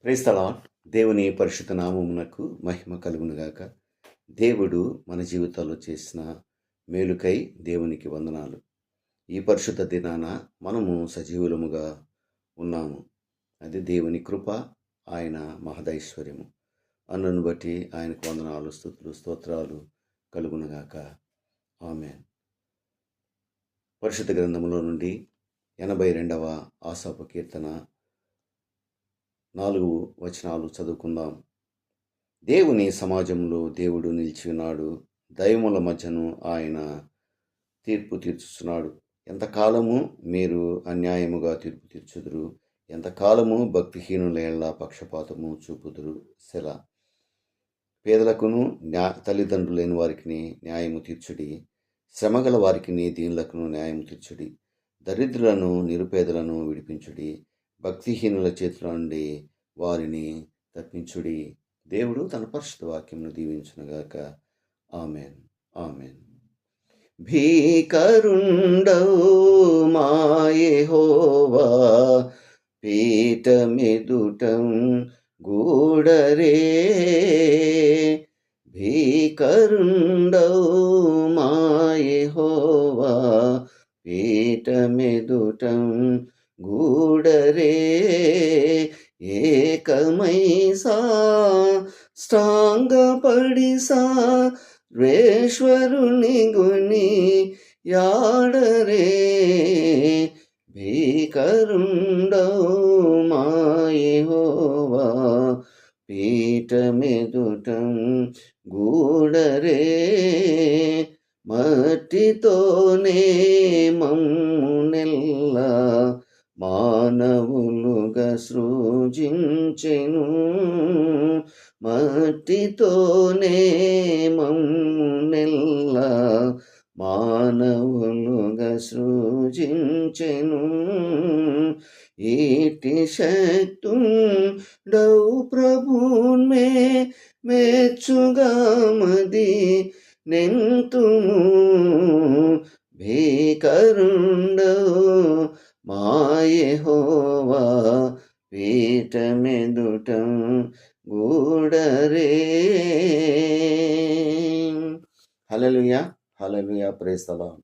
Praise the lord. దేవుని పరిశుద్ధ నామమునకు మహిమ కలుగునుగాక. దేవుడు మన జీవితాల్లో చేసిన మేలుకై దేవునికి వందనాలు. ఈ పరిశుద్ధ దినాన మనము సజీవులముగా ఉన్నాము. అది దేవుని కృప, ఆయన మహదైశ్వర్యము. అందును బట్టి ఆయనకు వందనాలు, స్తుతులు, స్తోత్రాలు కలుగునుగాక. ఆమేన్. పరిశుద్ధ గ్రంథములో నుండి 82వ ఆసాపు కీర్తన 4 వచనాలు చదువుకుందాం. దేవుని సమాజంలో దేవుడు నిలిచి ఉన్నాడు, దైవముల మధ్యను ఆయన తీర్పు తీర్చుచున్నాడు. ఎంతకాలము మీరు అన్యాయముగా తీర్పు తీర్చుదురు, ఎంతకాలము భక్తిహీనుల ఎడల పక్షపాతము చూపుదురు. సెల. పేదలకును తల్లిదండ్రులు లేని వారికి న్యాయము తీర్చుడి, శ్రమగల వారికి దీనులకు న్యాయము తీర్చుడి, దరిద్రులను నిరుపేదలను విడిపించుడి, భక్తిహీనుల చేతుల నుండి వారిని తప్పించుడి. దేవుడు తన పరిశుద్ధ వాక్యమును దీవించునుగాక. ఆమెన్. ఆమెన్. భీకరుండవు మా యెహోవా, పీఠమెదుటం గూడరే. భీకరుండవు మా యెహోవా, పీఠమెదుటం గూడరే. ఏకమై సాష్టాంగపడి సర్వేశ్వరుని గుని యాడరే. భీకరుండవు మా యెహోవా, పీఠమెదుటం గూడరే. మట్టితోనే మమ్మునెల్లా మానవులుగా సృజించెను, మట్టితోనే మమ్మునెల్లా మానవులుగా సృజించెను. ఈటి శక్తుండవు ప్రభున్మే మెచ్చుగా మది నెంతుము. భీకరుండవు మా యెహోవా, పీఠమెదుటం గూడరే. హల్లెలూయా, హల్లెలూయా. Praise the lord.